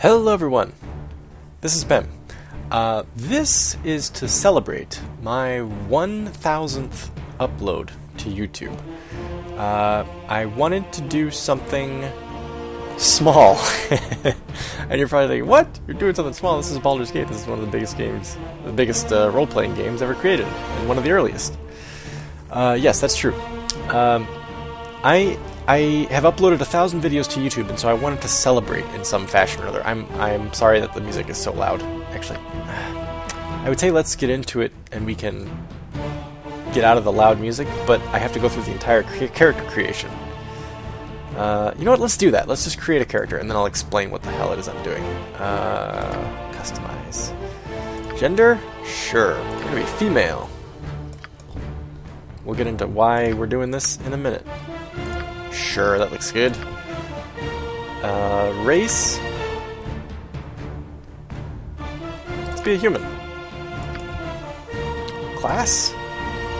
Hello everyone, this is Ben. This is to celebrate my 1000th upload to YouTube. I wanted to do something small. And you're probably thinking, what? You're doing something small? This is Baldur's Gate. This is one of the biggest games, the biggest role-playing games ever created, and one of the earliest. Yes, that's true. I have uploaded 1,000 videos to YouTube, and so I wanted to celebrate in some fashion or other. I'm sorry that the music is so loud. Actually, I would say let's get into it, and we can get out of the loud music, but I have to go through the entire character creation. You know what? Let's do that. Let's just create a character, and then I'll explain what the hell it is I'm doing. Customize. Gender? Sure. We're going to be female. We'll get into why we're doing this in a minute. Sure, that looks good. Race? Let's be a human. Class?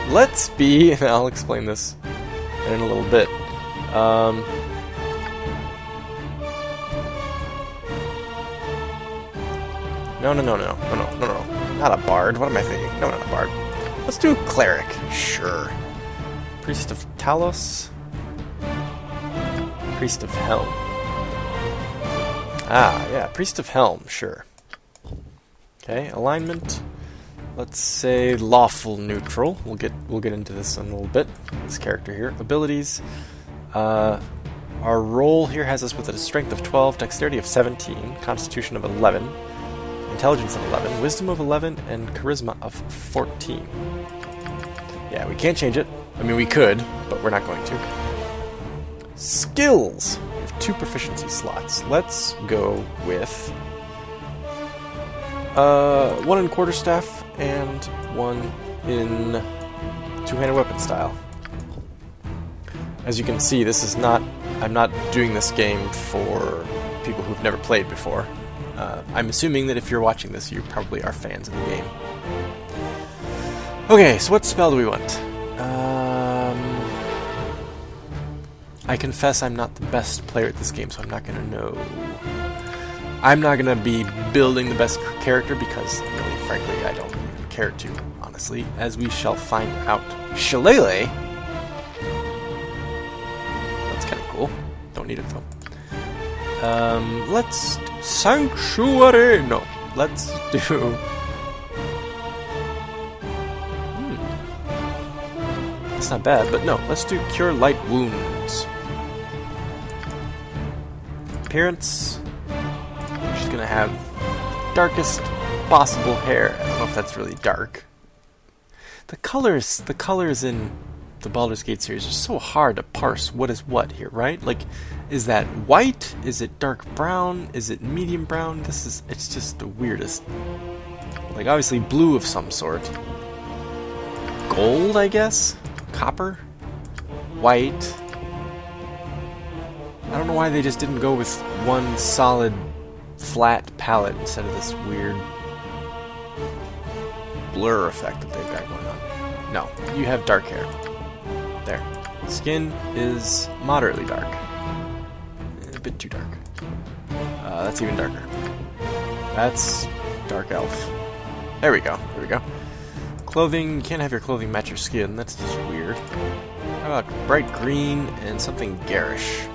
Let's be... I'll explain this in a little bit. No. Not a bard. What am I thinking? No, not a bard. Let's do cleric. Sure. Priest of Talos. Priest of Helm. Ah, yeah, Priest of Helm, sure. Okay, alignment. Let's say lawful neutral. We'll get into this in a little bit. This character here. Abilities. Our role here has us with a strength of 12, dexterity of 17, constitution of 11, intelligence of 11, wisdom of 11, and charisma of 14. Yeah, we can't change it. I mean, we could, but we're not going to. Skills! We have 2 proficiency slots. Let's go with 1 in quarterstaff and 1 in two-handed weapon style. As you can see, this is not... I'm not doing this game for people who've never played before. I'm assuming that if you're watching this, you probably are fans of the game. Okay, so what spell do we want? I confess I'm not the best player at this game, so I'm not going to know. I'm not going to be building the best character because, really, frankly, I don't even care to, honestly, as we shall find out. Shillelagh? That's kind of cool. Don't need it, though. Let's... Sanctuary! No, let's do... That's not bad, but no, let's do Cure Light Wounds. Appearance. She's gonna have darkest possible hair. I don't know if that's really dark. The colors in the Baldur's Gate series are so hard to parse what is what here, right? Like, is that white? Is it dark brown? Is it medium brown? It's just the weirdest. Like, obviously blue of some sort. Gold, I guess? Copper? White? I don't know why they just didn't go with one solid, flat palette instead of this weird blur effect that they've got going on. No, you have dark hair. There. Skin is moderately dark. A bit too dark. That's even darker. That's dark elf. There we go. There we go. Clothing, you can't have your clothing match your skin. That's just weird. How about bright green and something garish?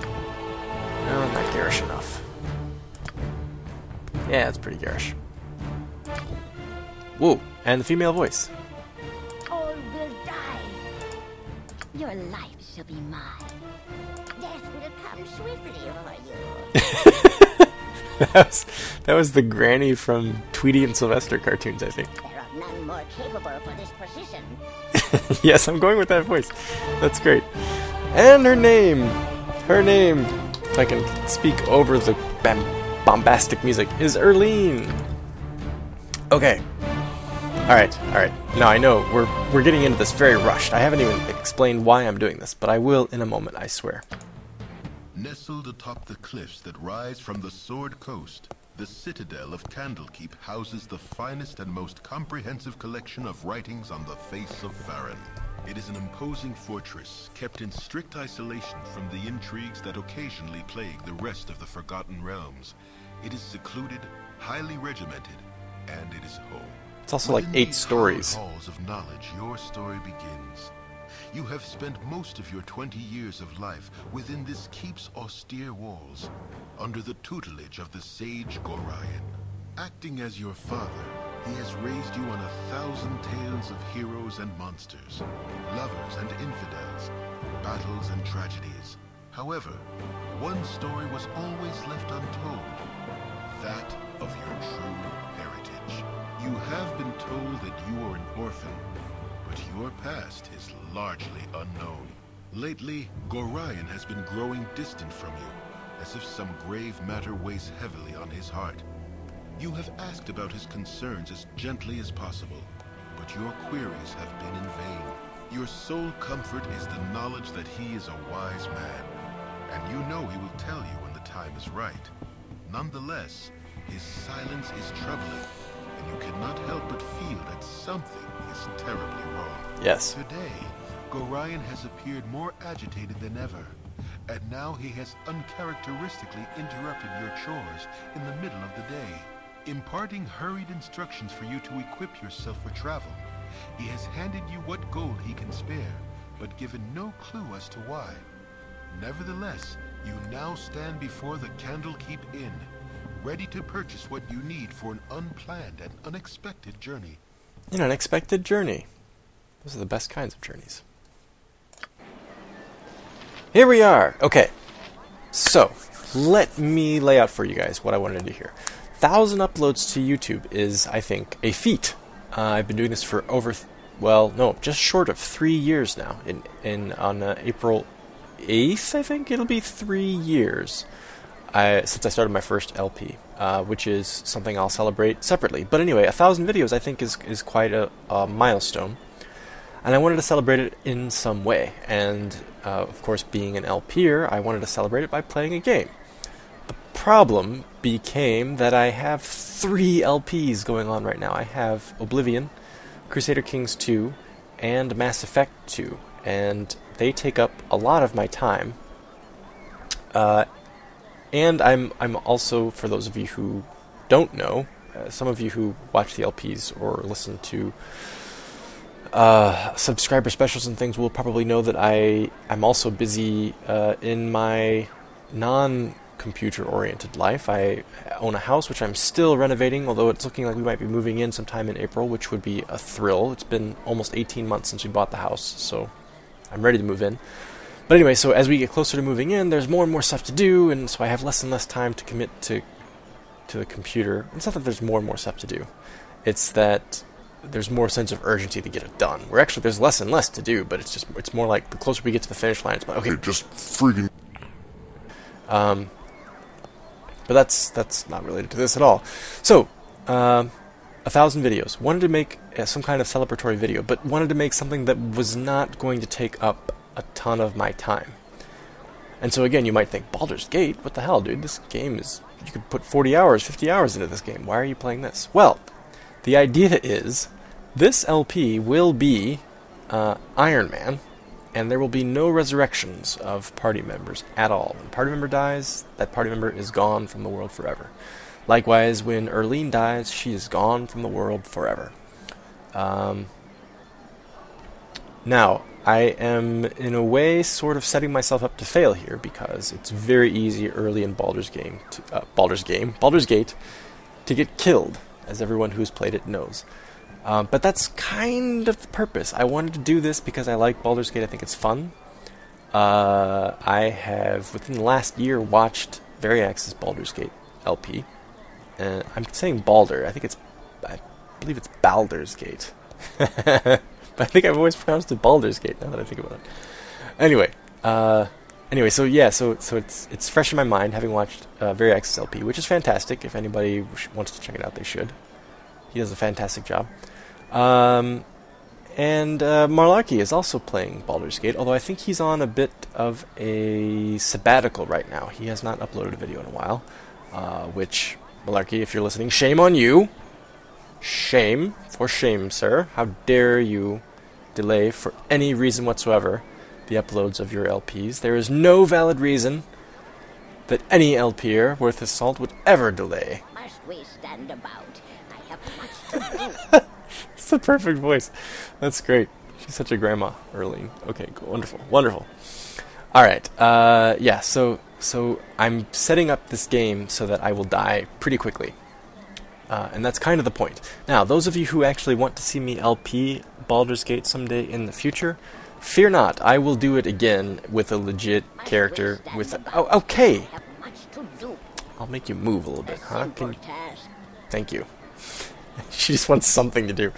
No, not garish enough. Yeah, it's pretty garish. Whoa, and the female voice. All will die. Your life shall be mine. Death will come swiftly over you. that was the granny from Tweety and Sylvester cartoons, I think. There are none more capable for this position. Yes, I'm going with that voice. That's great. And her name. Her name, if I can speak over the bombastic music, is Erlene. Okay. Alright. Now I know we're getting into this very rushed. I haven't even explained why I'm doing this, but I will in a moment, I swear. Nestled atop the cliffs that rise from the Sword Coast, the citadel of Candlekeep houses the finest and most comprehensive collection of writings on the face of Faerun. It is an imposing fortress, kept in strict isolation from the intrigues that occasionally plague the rest of the Forgotten Realms, It is secluded, highly regimented, and it is home. It's also like Within 8 these stories. hallowed halls of knowledge, your story begins. You have spent most of your 20 years of life within this keep's austere walls, under the tutelage of the sage Gorion. Acting as your father, he has raised you on 1,000 tales of heroes and monsters, lovers and infidels, battles and tragedies. However, one story was always left untold, that of your true heritage. You have been told that you are an orphan, but your past is largely unknown. Lately, Gorion has been growing distant from you, as if some grave matter weighs heavily on his heart. You have asked about his concerns as gently as possible, but your queries have been in vain. Your sole comfort is the knowledge that he is a wise man, and you know he will tell you when the time is right. Nonetheless, his silence is troubling, and you cannot help but feel that something is terribly wrong. Yes. Today, Gorion has appeared more agitated than ever, and now he has uncharacteristically interrupted your chores in the middle of the day, imparting hurried instructions for you to equip yourself for travel. He has handed you what gold he can spare, but given no clue as to why. Nevertheless, you now stand before the Candlekeep Inn, ready to purchase what you need for an unplanned and unexpected journey. An unexpected journey. Those are the best kinds of journeys. Here we are. Okay. So, let me lay out for you guys what I wanted to do here. 1,000 uploads to YouTube is, I think, a feat. I've been doing this for just short of 3 years now. On April 8th, I think it'll be 3 years since I started my first LP, which is something I'll celebrate separately. But anyway, 1,000 videos I think is quite a milestone, and I wanted to celebrate it in some way. And of course, being an LPer, I wanted to celebrate it by playing a game. The problem became that I have 3 LPs going on right now. I have Oblivion, Crusader Kings 2, and Mass Effect 2, and they take up a lot of my time. And I'm also, for those of you who don't know, some of you who watch the LPs or listen to subscriber specials and things will probably know that I'm also busy in my non-computer-oriented life. I own a house, which I'm still renovating, although it's looking like we might be moving in sometime in April, which would be a thrill. It's been almost 18 months since we bought the house, so I'm ready to move in. But anyway, so as we get closer to moving in, there's more and more stuff to do, and so I have less and less time to commit to the computer. It's not that there's more and more stuff to do. It's that there's more sense of urgency to get it done. Where actually there's less and less to do, but it's more like the closer we get to the finish line, it's like, okay, just freaking... But that's not related to this at all. So, 1,000 videos. Wanted to make some kind of celebratory video, but wanted to make something that was not going to take up a ton of my time. And so again, you might think, Baldur's Gate? What the hell, dude? This game is... You could put 40 hours, 50 hours into this game. Why are you playing this? Well, the idea is, this LP will be Ironman, and there will be no resurrections of party members at all. When a party member dies, that party member is gone from the world forever. Likewise, when Erlene dies, she is gone from the world forever. Now, I am, in a way, sort of setting myself up to fail here, because it's very easy early in Baldur's Gate, to get killed, as everyone who's played it knows. But that's kind of the purpose. I wanted to do this because I like Baldur's Gate. I think it's fun. I have, within the last year, watched Variax's Baldur's Gate LP. I'm saying Baldur. I believe it's Baldur's Gate. But I think I've always pronounced it Baldur's Gate, now that I think about it. Anyway, so it's fresh in my mind, having watched Variax's LP, which is fantastic. If anybody wants to check it out, they should. He does a fantastic job. And Marlarky is also playing Baldur's Gate, although I think he's on a bit of a sabbatical right now. He has not uploaded a video in a while, which, Marlarky, if you're listening, shame on you. Shame, for shame, sir. How dare you delay for any reason whatsoever the uploads of your LPs. There is no valid reason that any LPer worth his salt would ever delay. Must we stand about? I have much to do. It's the perfect voice. That's great. She's such a grandma, Erling. Okay, cool. Wonderful. Wonderful. Alright, yeah, so I'm setting up this game so that I will die pretty quickly. And that's kind of the point. Now, those of you who actually want to see me LP Baldur's Gate someday in the future, fear not, I will do it again with a legit character with... Oh, okay! I have much to do. I'll make you move a little bit, huh? Simple task. Thank you. She just wants something to do.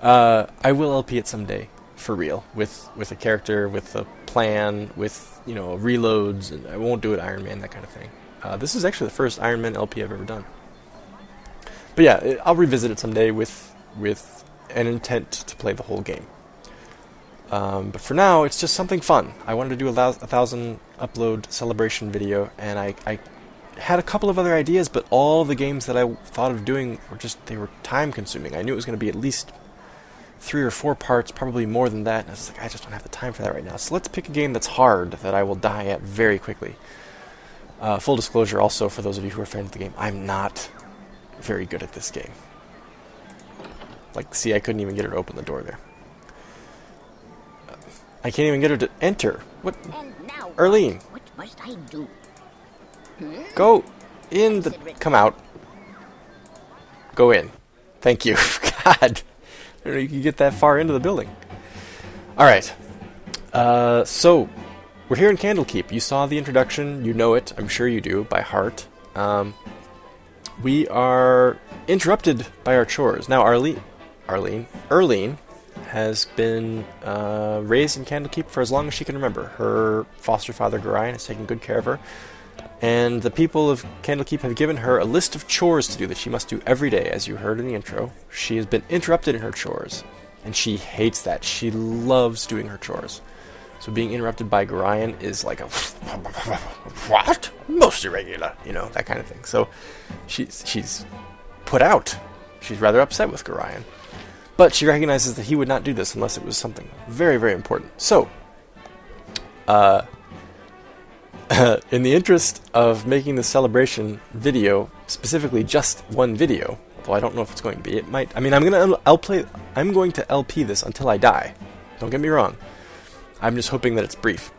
I will LP it someday, for real, with a character, with a plan, with, you know, reloads, and I won't do it Ironman, that kind of thing. This is actually the first Ironman LP I've ever done. But yeah, I'll revisit it someday with an intent to play the whole game. But for now, it's just something fun. I wanted to do a 1,000 upload celebration video, and I had a couple of other ideas, but all the games that I thought of doing they were time consuming. I knew it was going to be at least 3 or 4 parts, probably more than that, and I was like, I just don't have the time for that right now. So let's pick a game that's hard, that I will die at very quickly. Full disclosure also, for those of you who are fans of the game, I'm not very good at this game. Like, see, I couldn't even get her to open the door there. I can't even get her to enter. What? And now, Erling, what must I do? go in the... Come out. Go in. Thank you. God. I don't know you can get that far into the building. Alright. So, we're here in Candlekeep. You saw the introduction. You know it. I'm sure you do, by heart. We are interrupted by our chores. Now, Erling has been raised in Candlekeep for as long as she can remember. Her foster father, Gorion, has taken good care of her. And the people of Candlekeep have given her a list of chores to do that she must do every day, as you heard in the intro. She has been interrupted in her chores, and she hates that. She loves doing her chores. So being interrupted by Gorion is like a... What? Most irregular. You know, that kind of thing. So she's put out. She's rather upset with Gorion. But she recognizes that he would not do this unless it was something very, very important. So, in the interest of making the celebration video, specifically just one video, although I don't know if it's going to be, it might... I mean, I'm going to LP this until I die. Don't get me wrong. I'm just hoping that it's brief.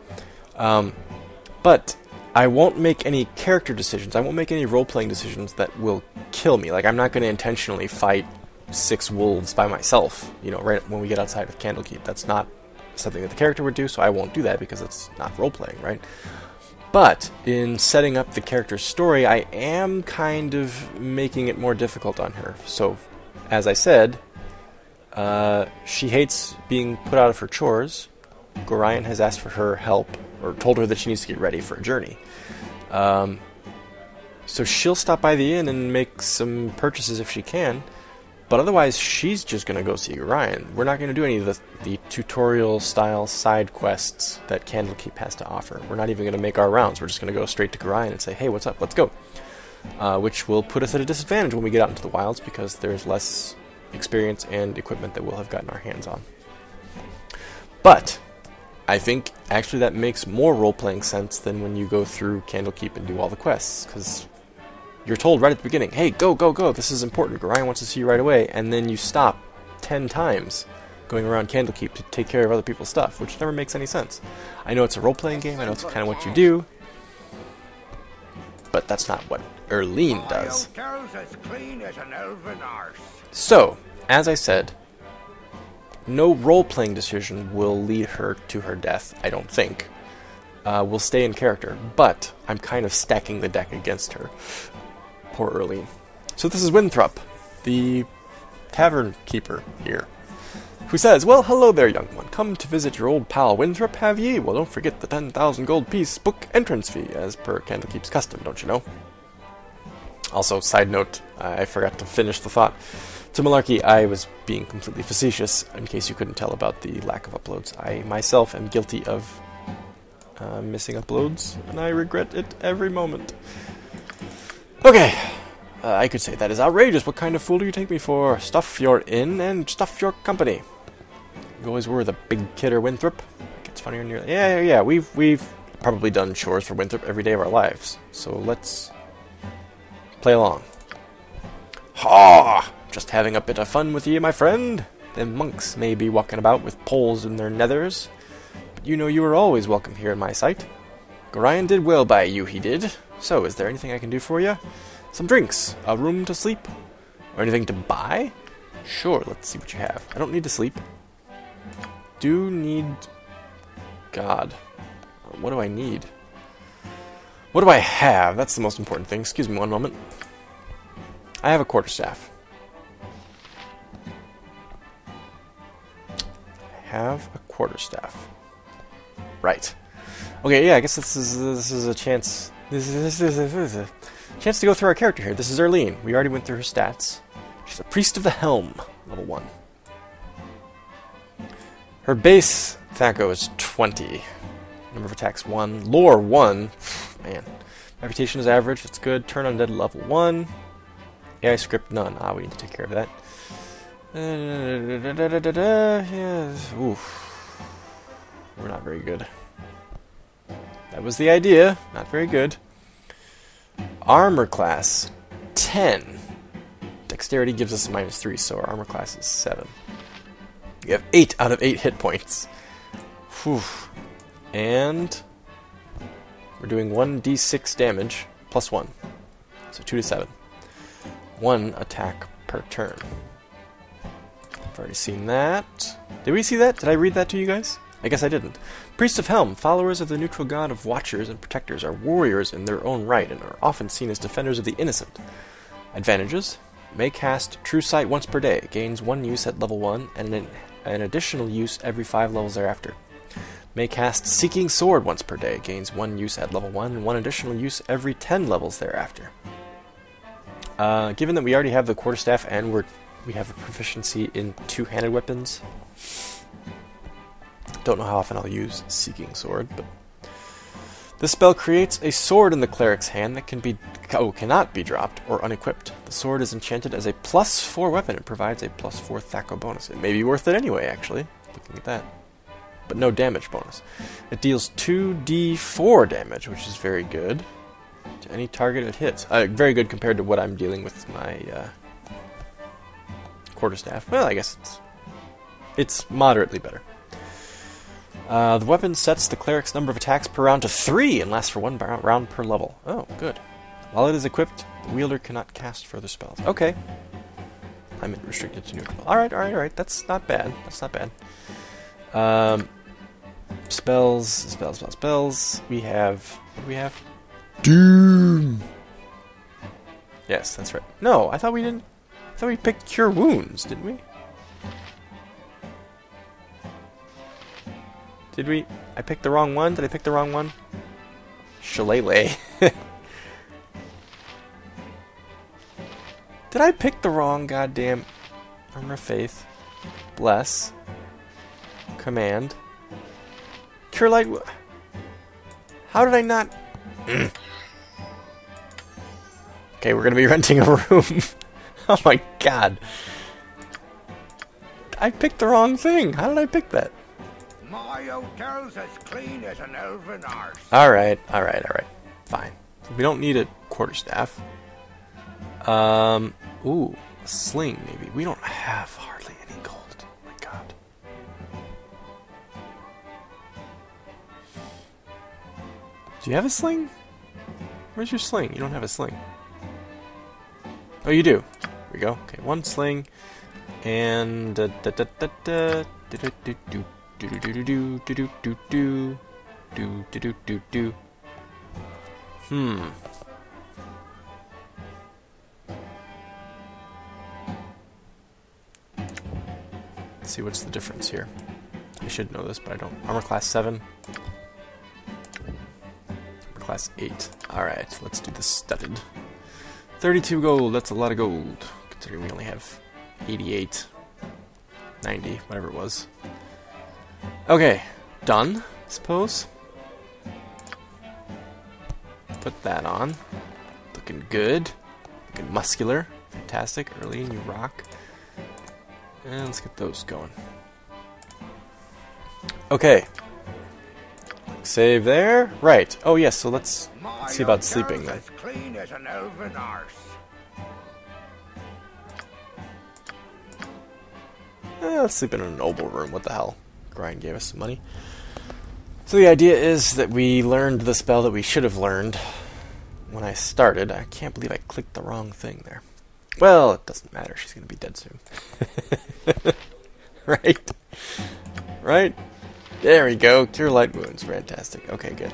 But I won't make any character decisions. I won't make any role-playing decisions that will kill me. Like, I'm not going to intentionally fight 6 wolves by myself, you know, right when we get outside of Candlekeep. That's not something that the character would do, so I won't do that because it's not role-playing, right? But in setting up the character's story, I am kind of making it more difficult on her. So, as I said, she hates being put out of her chores. Gorion has asked for her help, or told her that she needs to get ready for a journey. So she'll stop by the inn and make some purchases if she can, but otherwise she's just going to go see Gorion. We're not going to do any of the tutorial-style side quests that Candlekeep has to offer. We're not even going to make our rounds. We're just going to go straight to Gorion and say, hey, what's up? Let's go. Which will put us at a disadvantage when we get out into the wilds because there's less experience and equipment that we'll have gotten our hands on. But I think actually that makes more role-playing sense than when you go through Candlekeep and do all the quests, because you're told right at the beginning, hey, go, go, go, this is important, Gorion wants to see you right away, and then you stop 10 times going around Candlekeep to take care of other people's stuff, which never makes any sense. I know it's a role-playing game, I know it's kind of what you do, but that's not what Erling does. As clean as an elven arse. So, as I said, no role-playing decision will lead her to her death, I don't think. We'll stay in character, but I'm kind of stacking the deck against her. Poor Erling. So this is Winthrop, the tavern keeper here, who says, well, hello there, young one. Come to visit your old pal Winthrop, have ye? Well, don't forget the 10,000 gold piece book entrance fee, as per Candlekeep's custom, don't you know? Also, side note, I forgot to finish the thought. To Malarkey, I was being completely facetious, in case you couldn't tell about the lack of uploads. I myself am guilty of missing uploads, and I regret it every moment. Okay, I could say that is outrageous. What kind of fool do you take me for? Stuff your inn and stuff your company. You always were the big kidder, Winthrop. It gets funnier and you're... Yeah, we've probably done chores for Winthrop every day of our lives. So let's play along. Ha! Just having a bit of fun with ye, my friend. Them monks may be walking about with poles in their nethers, but you know you are always welcome here in my sight. Gorion did well by you, he did. So, is there anything I can do for you? Some drinks, a room to sleep, or anything to buy? Sure, let's see what you have. I don't need to sleep. Do need... God. What do I need? What do I have? That's the most important thing. Excuse me one moment. I have a quarterstaff. Right. Okay, yeah, I guess this is a chance. This is a chance to go through our character here. This is Erlene. We already went through her stats. She's a Priest of the Helm, level 1. Her base Thaco is 20. Number of attacks 1. Lore 1. Man. Reputation is average. It's good. Turn undead level 1. AI script none. Ah, we need to take care of that. Yes. Oof. We're not very good. That was the idea. Not very good. Armor class 10. Dexterity gives us a -3, so our armor class is 7. We have 8 out of 8 hit points. Whew. And we're doing 1d6 damage plus 1. So 2 to 7. 1 attack per turn. I've already seen that. Did we see that? Did I read that to you guys? I guess I didn't. Priests of Helm, followers of the neutral god of watchers and protectors, are warriors in their own right and are often seen as defenders of the innocent. Advantages: may cast True Sight once per day, gains 1 use at level 1, and an additional use every 5 levels thereafter. May cast Seeking Sword once per day, gains 1 use at level 1, and 1 additional use every 10 levels thereafter. Given that we already have the quarterstaff and we have a proficiency in two-handed weapons, don't know how often I'll use Seeking Sword, but this spell creates a sword in the cleric's hand that cannot be dropped or unequipped. The sword is enchanted as a +4 weapon and provides a +4 Thaco bonus. It may be worth it anyway, actually, looking at that. But no damage bonus. It deals 2d4 damage, which is very good to any target it hits. Very good compared to what I'm dealing with my quarterstaff. Well, I guess it's moderately better. The weapon sets the cleric's number of attacks per round to 3 and lasts for 1 round per level. Oh, good. While it is equipped, the wielder cannot cast further spells. Okay. I'm restricted to neutral. Alright. That's not bad. Spells. We have... What do we have? Doom! Yes, that's right. No, I thought we didn't... I thought we picked Cure Wounds, didn't we? Did we? I picked the wrong one? Did I pick the wrong one? Shillelagh. Did I pick the wrong goddamn... Armor of Faith. Bless. Command. Cure Light... How did I not... Okay, we're gonna be renting a room. Oh my god. I picked the wrong thing. How did I pick that? My hotel's as clean as an elven arse. Alright. Fine. We don't need a quarterstaff. Ooh, a sling maybe. We don't have hardly any gold. Oh my god. Do you have a sling? Where's your sling? You don't have a sling. Oh, you do. Here we go. Okay, 1 sling. And... Let's see what's the difference here. I should know this, but I don't. Armor class 7. Armor class 8. Alright, let's do the studded. 32 gold, that's a lot of gold. Considering we only have 88. 90, whatever it was. Okay, done, I suppose. Put that on. Looking good. Looking muscular. Fantastic. Early in you rock. And let's get those going. Okay. Save there. Right. Oh yes. So let's My see about old sleeping girl's then. as clean as an elven arse. Let's sleep in a noble room. What the hell? Grind gave us some money. So the idea is that we learned the spell that we should have learned when I started. I can't believe I clicked the wrong thing there. Well, it doesn't matter. She's going to be dead soon. Right? Right? There we go. Cure light wounds. Fantastic. Okay, good.